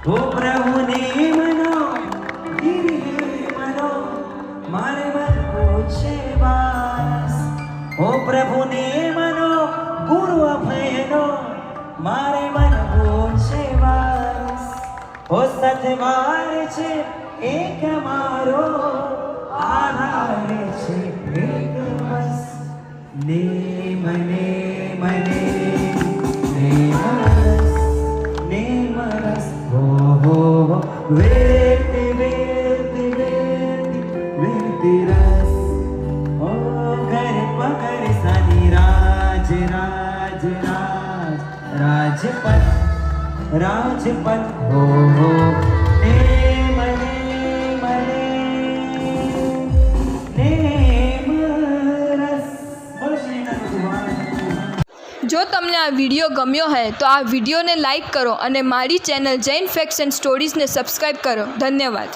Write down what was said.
ओ प्रभु ने मनो गिरी मनो मारे मन पूछे बास ओ प्रभु ने मनो गुरु अभयनो मारे मन पूछे बास ओ सतवार छे एक मारो आधार छे एक बस ने मने मने ने मरस हो वेति वेति वेति वेति रस ओ घर पकड़ सनी राज राज राज राजपथ राजपथ हो ने मने मने ने मरस बोलो श्री नाथ भगवान। જો તમને આ વિડીયો ગમ્યો હોય તો આ વિડીયોને લાઈક કરો અને મારી ચેનલ જૈન ફેક્ટ્સ એન્ડ સ્ટોરીઝને સબસ્ક્રાઈબ કરો. ધન્યવાદ.